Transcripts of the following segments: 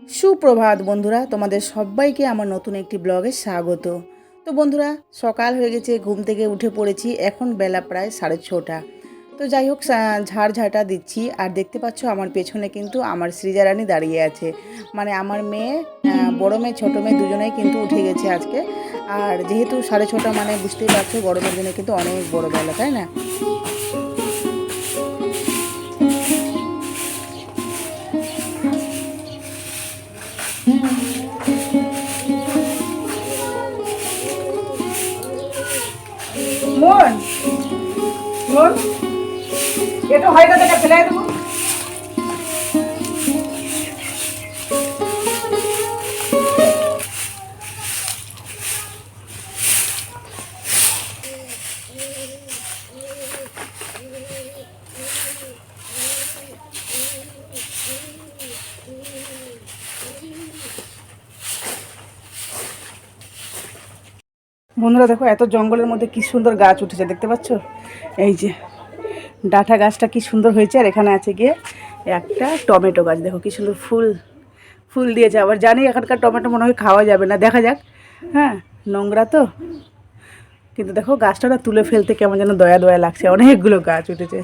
সুপ্রভাত বন্ধুরা, তোমাদের সবাইকে আমার নতুন একটি ব্লগে স্বাগত। তো বন্ধুরা, সকাল হয়ে গেছে, ঘুম থেকে উঠে পড়েছি। এখন বেলা প্রায় 6:30। তো যাই হোক, ঝাড়ঝাঁটা দিচ্ছি। আর দেখতে পাচ্ছ আমার পেছনে কিন্তু আমার সৃজারানী দাঁড়িয়ে আছে। মানে আমার মেয়ে, বড় মেয়ে ছোটো মেয়ে দুজনেই কিন্তু উঠে গেছে আজকে। আর যেহেতু 6:30 মানে বুঝতেই পারছো গরমের জন্য কিন্তু অনেক বড় বেলা, তাই না? মন মন এটা হয় না, দেখা ফেলাই দেবো। বন্ধুরা দেখো, এত জঙ্গলের মধ্যে কি সুন্দর গাছ উঠেছে, দেখতে পাচ্ছ? এই যে ডাঁটা গাছটা কি সুন্দর হয়েছে। আর এখানে আছে গিয়ে একটা টমেটো গাছ, দেখো কি সুন্দর ফুল ফুল দিয়েছে। আবার জানি এখানকার টমেটো মনে হয় খাওয়া যাবে না, দেখা যাক। হ্যাঁ, নোংরা তো, কিন্তু দেখো গাছটা না তুলে ফেলতে কেমন যেন দয়া দয়া লাগছে, অনেকগুলো গাছ উঠেছে।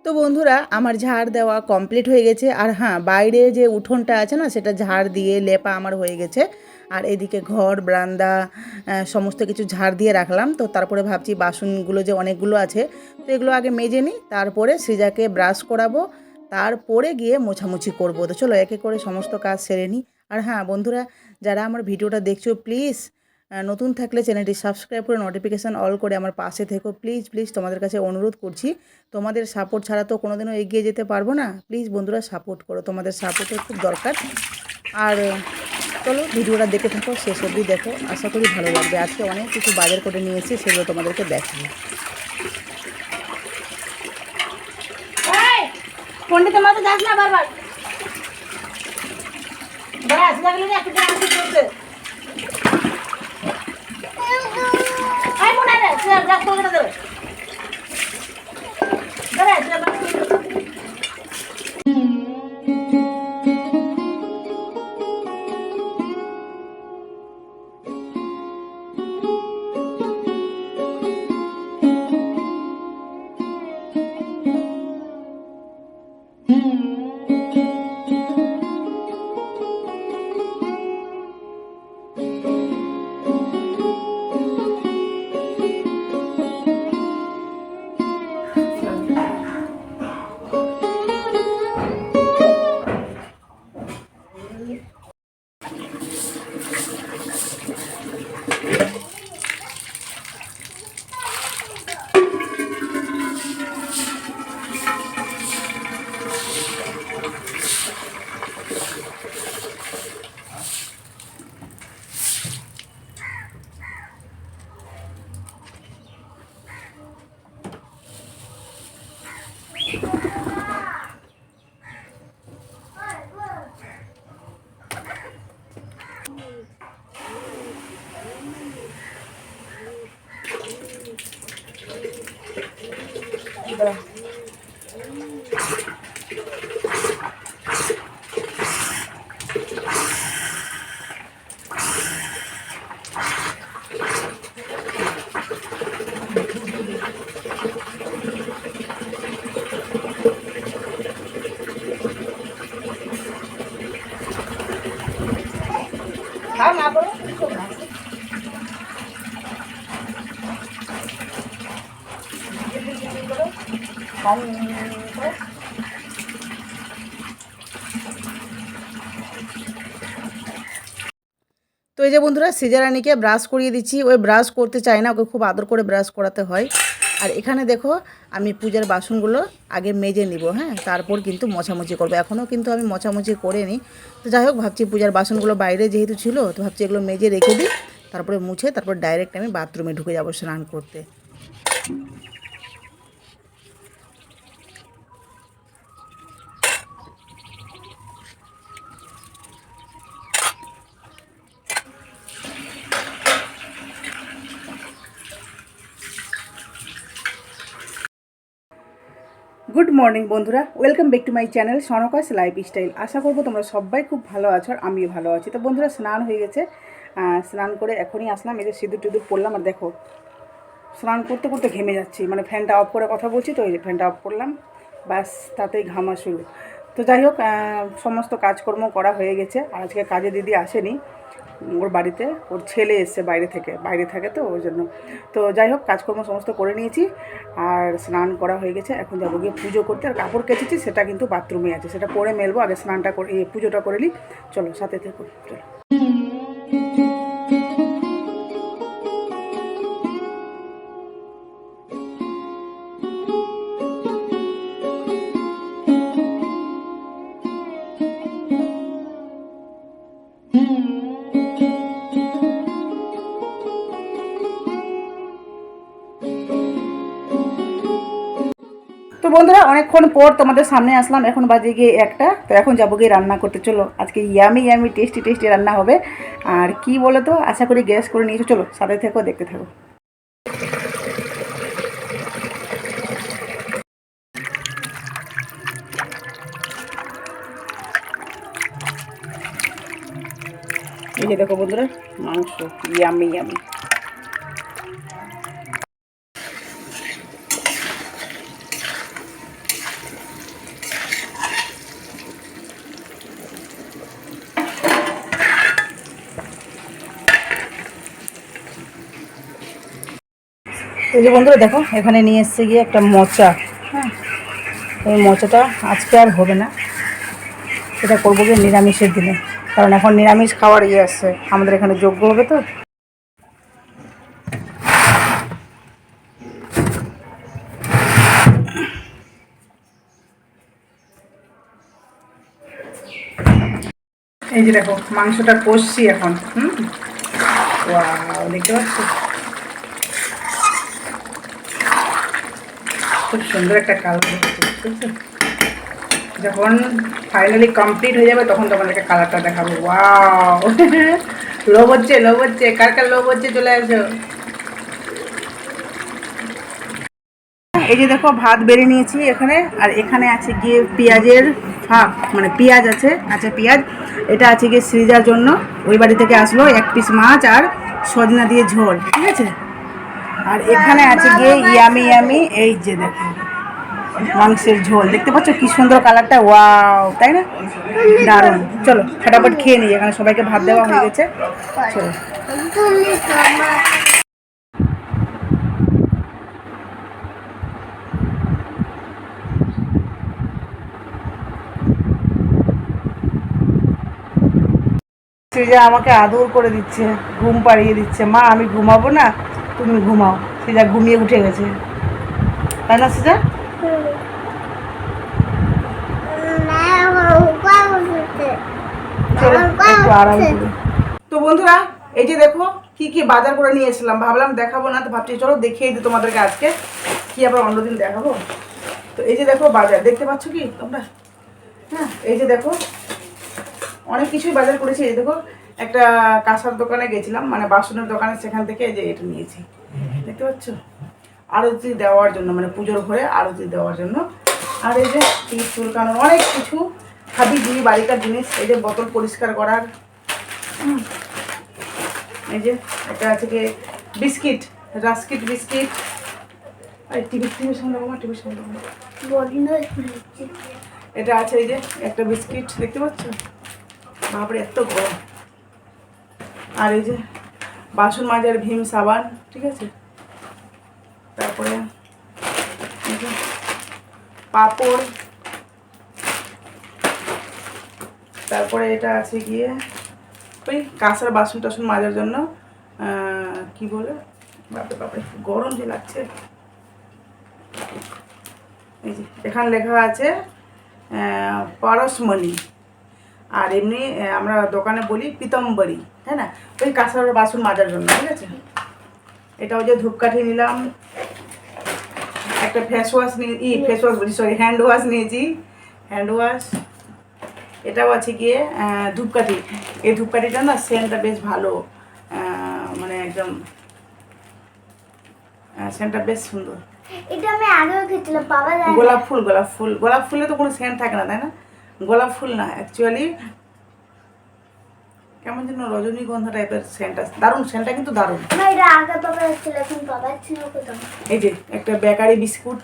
তো বন্ধুরা, আমার ঝাড় দেওয়া কমপ্লিট হয়ে গেছে। আর হ্যাঁ, বাইরে যে উঠোনটা আছে না, সেটা ঝাড় দিয়ে লেপা আমার হয়ে গেছে। আর এদিকে ঘর বারান্দা সমস্ত কিছু ঝাড় দিয়ে রাখলাম। তো তারপরে ভাবছি বাসনগুলো যে অনেকগুলো আছে, তো এগুলো আগে মেজে নিই, তারপরে সৃজাকে ব্রাশ করাবো, তারপরে গিয়ে মোছামুছি করবো। তো চলো একে করে সমস্ত কাজ সেরে নিই। আর হ্যাঁ বন্ধুরা, যারা আমার ভিডিওটা দেখছো প্লিজ নতুন থাকলে চ্যানেলটি সাবস্ক্রাইব করে নোটিফিকেশান অল করে আমার পাশে থেকো। প্লিজ প্লিজ তোমাদের কাছে অনুরোধ করছি, তোমাদের সাপোর্ট ছাড়া তো কোনোদিনও এগিয়ে যেতে পারবো না। প্লিজ বন্ধুরা সাপোর্ট করো, তোমাদের সাপোর্টের খুব দরকার। আর চলো ভিডিওটা দেখে থাকো, শেষ অবধি দেখো, আশা করি ভালো লাগবে। আজকে অনেক কিছু বাজার করে নিয়েছি, সেগুলো তোমাদেরকে দেখাবো। পণ্ডিতের মতো যাস না বারবার, ব্যাস লাগলে একটু ডান্স করতে। আই মনে রে সে ব্রাশ করে দেবে, ধরে সে ব্রাশ করে দেবে। খাও না করো, কম করে। তো এই যে বন্ধুরা, সৃজারানীকে ব্রাশ করিয়ে দিচ্ছি। ওই ব্রাশ করতে চায় না, ওকে খুব আদর করে ব্রাশ করাতে হয়। আর এখানে দেখো আমি পূজার বাসনগুলো আগে মেজে নিব, হ্যাঁ, তারপর কিন্তু মোছামুছি করবো। এখনও কিন্তু আমি মোছামুছি করে নিই। তো যাই হোক, ভাবছি পূজার বাসনগুলো বাইরে যেহেতু ছিল, তো ভাবছি এগুলো মেজে রেখে দিই, তারপরে মুছে তারপর ডাইরেক্ট আমি বাথরুমে ঢুকে যাবো স্নান করতে। গুড মর্নিং বন্ধুরা, welcome back to my channel সনকাস লাইফস্টাইল। আশা করবো তোমরা সবাই খুব ভালো আছো আর আমিও ভালো আছি। তো বন্ধুরা, স্নান হয়ে গেছে, স্নান করে এখনই আসলাম। এই যে সিঁদুর টিঁদুর পরলাম, আর দেখো স্নান করতে করতে ঘেমে যাচ্ছি, মানে ফ্যানটা অফ করে কথা বলছি, তো এই যে ফ্যানটা অফ করলাম, ব্যাস তাতেই ঘামা শুরু। তো যাই হোক, সমস্ত কাজকর্ম করা হয়ে গেছে। আর আজকে কাজে দিদি আসেনি, ওর বাড়িতে ওর ছেলে এসছে বাইরে থাকে তো ওই জন্য। তো যাই হোক, কাজকর্ম সমস্ত করে নিয়েছি আর স্নান করা হয়ে গেছে। এখন যাবো গিয়ে পুজো করতে। আর কাপড় কেচেছি, সেটা কিন্তু বাথরুমে আছে, সেটা পরে মেলবো। আগে স্নানটা করে পুজোটা করে নিই। চলো সাথে থেকো, চলো। তো বন্ধুরা, অনেকক্ষণ পর তোমাদের সামনে আসলাম। এখন বাজে গিয়ে 1টা। তো এখন যাবো গিয়ে রান্না করতে। চলো, আজকে ইয়ামি টেস্টি টেস্টি রান্না হবে। আর কি বলো তো, আশা করি গ্যাস করে নিয়েছো। চলো সাথে থেকো, দেখতে থাকো। এই যে দেখো বন্ধুরা, মাংস ইয়ামি। এই যে বন্ধুরা দেখো, এখানে নিয়ে এসছে গিয়ে একটা মোচা। হ্যাঁ, এই মোচাটা আজকে আর হবে না, এটা করবো গিয়ে নিরামিষের দিনে, কারণ এখন নিরামিষ খাওয়ার আসছে, আমাদের এখানে যজ্ঞ হবে তো। এই যে দেখো, মাংসটা কষছি এখন। ওয়াও, দেখতে পাচ্ছ খুব সুন্দর একটা কালার হচ্ছে। যখন ফাইনালি কমপ্লিট হয়ে যাবে তখন তোমাদেরকে কালারটা দেখাবো। ওয়াও লোভ হচ্ছে, কার লোভ হচ্ছে চলে আসো। এই যে দেখো, ভাত বেড়ে নিয়েছি এখানে। আর এখানে আছে গিয়ে পেঁয়াজের ফাঁক, মানে পেঁয়াজ আছে, আচ্ছা পেঁয়াজ। এটা আছে গিয়ে সৃজার জন্য, ওই বাড়ি থেকে আসলো 1 পিস মাছ আর সজনা দিয়ে ঝোল, ঠিক আছে। আর এখানে আছে গিয়ে ইয়ামি, এই যে দেখো মাংসের ঝোল, দেখতে পাচ্ছ কি সুন্দর কালারটা। ওয়াও, তাই না, দারুণ। চলো ফটাফট খেয়ে নিই, এখানে সবাইকে ভাত দেওয়া হয়ে গেছে। চলো। সৃজা আমাকে আদর করে দিচ্ছে, ঘুম পাড়িয়ে দিচ্ছে। মা আমি ঘুমাবো না, তুমি ঘুমাও। সৃজা ঘুমিয়ে উঠে গেছে, তাই না সৃজা? একটু আরাম করি। তো বন্ধুরা, এই যে দেখো কি কি বাজার করে নিয়ে এসেছিলাম। ভাবলাম দেখাবো না, তো ভাবছি চলো দেখিয়ে দিই তোমাদেরকে আজকে, কি আবার অন্যদিন দেখাবো। তো এই যে দেখো বাজার, দেখতে পাচ্ছ কি তোমরা? হ্যাঁ, এই যে দেখো অনেক কিছুই বাজার করেছি। এই দেখো, একটা কাঁসার দোকানে গেছিলাম, মানে বাসনের দোকানে, সেখান থেকে এই যে এটা নিয়েছি, দেখতে পাচ্ছ, আরতি দেওয়ার জন্য, মানে পুজোর ঘরে আরতি দেওয়ার জন্য। আর এই যে চুলকানোর অনেক কিছু হাবি দিই বাড়িকার জিনিস। এই যে বোতল পরিষ্কার করার, এই যে এটা আছে কি বিস্কিট, রাস্কিট বিস্কিট। আর টিভির সামনে বাবা, টিভির সামনে এটা আছে। এই যে একটা বিস্কিট, দেখতে পাচ্ছ, বাপরে এত গরম। আর এই যে বাসন মাজার ভীম সাবান, ঠিক আছে। তারপরে এই যে পাঁপড়, তারপরে এটা আছে গিয়ে ওই কাঁসার বাসন টাসন মাজার জন্য, কি বলে, বাপরে বাপরে গরম যে লাগছে, এই যে এখানে লেখা আছে পরশমণি, আর এমনি আমরা দোকানে বলি পিতম্বরী, তাই না, ওই কাঁসার বাসন মাজার জন্য, ঠিক আছে। এটা ওই যে ধূপকাঠি নিলাম, একটা ফেস ওয়াশ ফেস ওয়াশ বলি, সরি, হ্যান্ড ওয়াশ নিয়েছি, হ্যান্ড ওয়াশ। এটাও আছে গিয়ে ধূপকাঠি। এই ধূপকাঠিটা না সেন্টটা বেশ ভালো, মানে একদম সেন্টটা বেশ সুন্দর। এটা আমি আগেও খেয়েছিলাম, বাবা জানে। গোলাপ ফুল, গোলাপ ফুল, গোলাপ ফুলে তো কোনো সেন্ট থাকে না, তাই না? গোলাপ ফুল না, অ্যাকচুয়ালি কেমন যেন রজনীগন্ধা টাইপের সেন্ট আছে, দারুণ সেন্টটা, কিন্তু দারুণ। না, এটা আগে বাবা ছিল, এখন বাবা ছিল কোথাও। এই যে একটা বেকারি বিস্কুট,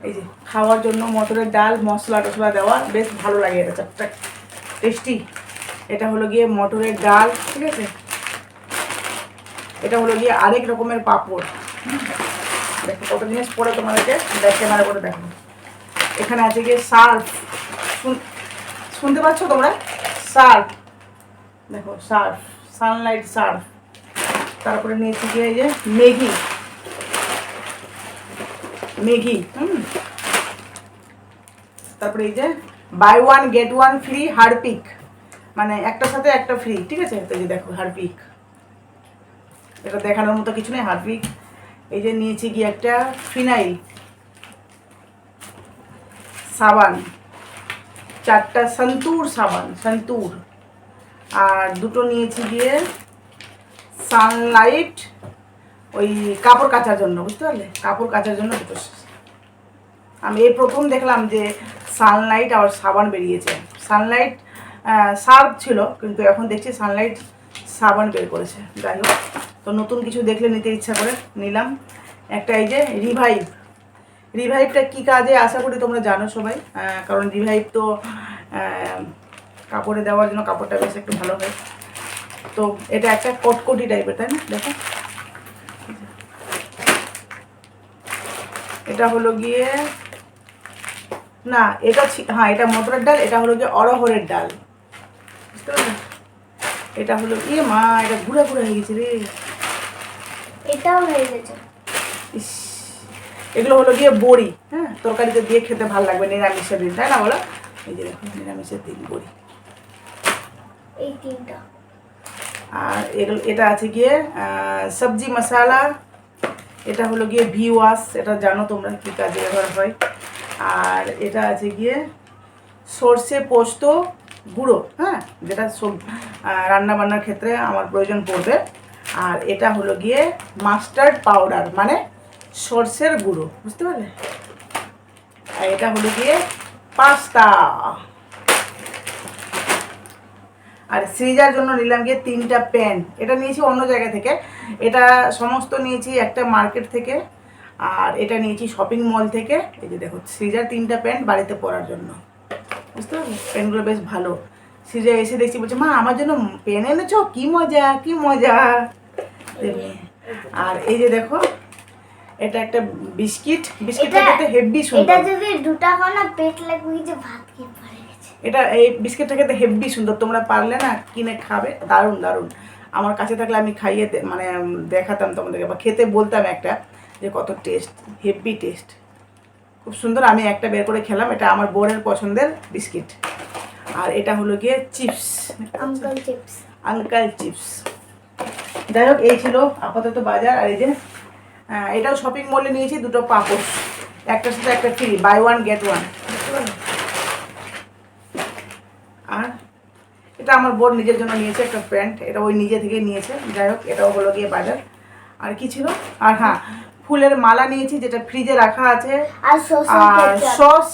এই যে খাওয়ার জন্য মটরের ডাল, মশলা টশলা দেওয়া, বেশ ভালো লাগে, এটা চারটা টেস্টি। এটা হলো গিয়ে মটরের ডাল, ঠিক আছে। এটা হলো গিয়ে আরেক রকমের পাঁপড়। দেখো কত জিনিস পরে তোমাদেরকে ক্যামেরা করে দেখো। এখানে আছে গিয়ে সার্ফ, শুনতে পাচ্ছ তোমরা? সার্ফ, দেখো সার্ফ, সানলাইট সার্ফ। তারপরে নিয়েছি গিয়ে এই যে ম্যাগি, ম্যাগি, তারপরে এই যে buy one get one free Harpic, মানে একটার সাথে একটা ফ্রি, ঠিক আছে। তো এই যে দেখো হারপিক, এটা দেখানোর মতো কিছু নেই, হারপিক। এই যে নিয়েছি গিয়ে একটা ফিনাইল, সাবান, 4টা সন্তুর সাবান, সন্তুর, আর দুটো নিয়েছি গিয়ে সানলাইট, ওই কাপড় কাচার জন্য, বুঝতে পারলে, কাপড় কাচার জন্য দুটো। আমি এই প্রথম দেখলাম যে সানলাইট আর সাবান বেরিয়েছে। সানলাইট সার্ফ ছিল, কিন্তু এখন দেখছি সানলাইট সাবান বের করেছে। যাই হোক, তো নতুন কিছু দেখলে নিতে ইচ্ছা করে নিলাম। একটা এই যে রিভাইভ, রিভাইভটা কী কাজে আশা করি তোমরা জানো সবাই, কারণ রিভাইভ তো কাপড়ে দেওয়ার জন্য, কাপড়টা বেশ একটু ভালো হয়। তো এটা একটা কটকটি টাইপের, তাই না? দেখো এটা হলো গিয়ে, না এটা হ্যাঁ এটা মটরের ডাল, এটা হলো গিয়ে অড়হরের ডাল, বুঝতে পারলে। এটা হলো মা, এটা ঘুরে ঘুরে হয়ে গেছে রে, এটাও হয়ে গেছে। ইস, এগুলো হলো গিয়ে বড়ি, হ্যাঁ, তরকারিতে দিয়ে খেতে ভালো লাগবে নিরামিষের দিন, তাই না বলো? এই যে দেখো নিরামিষের দিন বড়ি। এই তিনটা। আর এগুলো, এটা আছে গিয়ে সবজি মশলা, এটা হলো গিয়ে ভি ওয়াশ, এটা জানো তোমরা কী কাজে ব্যবহার হয়। আর এটা আছে গিয়ে সর্ষে পোস্ত গুঁড়ো, হ্যাঁ, যেটা সব রান্না বান্নার ক্ষেত্রে আমার প্রয়োজন পড়বে। আর এটা হলো গিয়ে মাস্টার্ড পাউডার, মানে সর্ষের গুঁড়ো, বুঝতে পারলে। আর এটা হলো গিয়ে পাস্তা। আর সৃজার জন্য নিলাম গিয়ে 3টা প্যান, এটা নিয়েছি অন্য জায়গা থেকে, এটা সমস্ত নিয়েছি একটা মার্কেট থেকে, আর এটা নিয়েছি শপিং মল থেকে। এই যে দেখো সৃজার 3টা প্যান্ট বাড়িতে পরার জন্য, বুঝতে পারছো, প্যান্টগুলো বেশ ভালো। সৃজা এসে দেখছি বলছে, মা আমার জন্য পেন এনেছো, কি মজা কি মজা। আর এই যে দেখো এটা একটা বিস্কিট, বিস্কিটটা খেতে হেভি সুন্দর। এটা যদি দুটা খাও না পেট লাগবে, যে ভাত খেয়ে পড়ে গেছে। এটা এই বিস্কিটটা খেতে হেভি সুন্দর, তোমরা পারলে না কিনে খাবে, দারুণ দারুণ। আমার কাছে থাকলে আমি খাইয়ে মানে দেখাতাম তোমাদেরকে, বা খেতে বলতাম একটা, যে কত টেস্ট, হেভি টেস্ট, খুব সুন্দর। আমি একটা বের করে খেলাম, এটা আমার বোনের পছন্দের বিস্কিট। আর এটা হলো গিয়ে chips, uncle chips, uncle chips. যাই হোক, এই ছিল আপাতত বাজার। আর এই যে এটাও শপিং মলে নিয়েছি, দুটো পাপোশ, একটার সাথে একটা free, buy one get one, বুঝতে পারলে। আর এটা আমার বোন নিজের জন্য নিয়েছে একটা প্যান্ট, এটা ওই নিজে থেকে নিয়েছে। যাই হোক, এটাও হলো গিয়ে বাজার। আর কি ছিল, আর হ্যাঁ ফুলের মালা নিয়েছি, যেটা ফ্রিজে রাখা আছে, আর সস,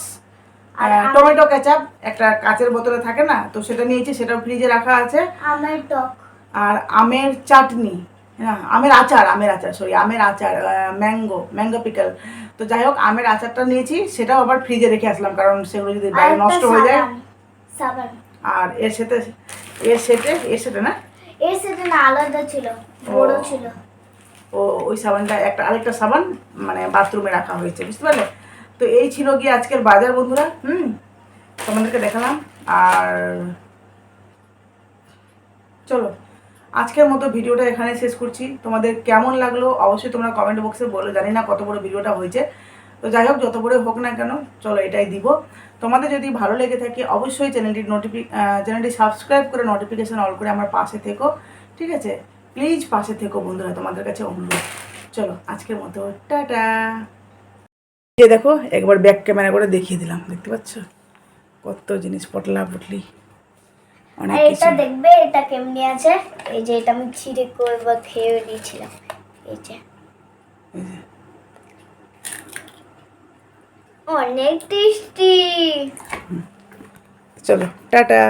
টমেটো কেচাপ একটা কাচের বোতলে থাকে না, তো সেটা নিয়েছি, সেটাও ফ্রিজে রাখা আছে। আমের টক, আর আমের চাটনি, হ্যাঁ আমের আচার, আমের আচার, সরি আমের আচার, ম্যাঙ্গো পিকল। তো যাই হোক, আমের আচারটা নিয়েছি, সেটাও আবার ফ্রিজে রেখে আসলাম, কারণ সেগুলো যদি বাইরে নষ্ট হয়ে যায়। সাবান, আর এর সেটে না, এর সেটে না, আলাদা ছিল, বড় ছিল। ও ওই সাবানটা একটা, আরেকটা সাবান মানে বাথরুমে রাখা হয়েছে, বুঝতে পারলে। তো এই ছিল গিয়ে আজকের বাজার বন্ধুরা, তোমাদেরকে দেখালাম। আর চলো আজকের মতো ভিডিওটা এখানে শেষ করছি। তোমাদের কেমন লাগলো অবশ্যই তোমরা কমেন্ট বক্সে বলো। জানি না কত বড় ভিডিওটা হয়েছে, তো যাই হোক যত বড় হোক না কেন, চলো এটাই দিব। তোমাদের যদি ভালো লেগে থাকে অবশ্যই চ্যানেলটি সাবস্ক্রাইব করে নোটিফিকেশান অল করে আমার পাশে থেকো, ঠিক আছে? প্লিজ পাশে থেকো বন্ধুরা, তোমাদের কাছে অনুরোধ। চলো আজকের মতো টাটা। এই দেখো একবার ব্যাক ক্যামেরা করে দেখিয়ে দিলাম, দেখতে পাচ্ছ কত জিনিস পটলা পটলি অনেক আর কিছু। এটা দেখবে এটা কেমনি আছে, এই যে এটা আমি ছিঁড়ে করে খেয়ে দিয়েছিলাম, এই যে এই যে, অনেক টেস্টি। চলো টাটা।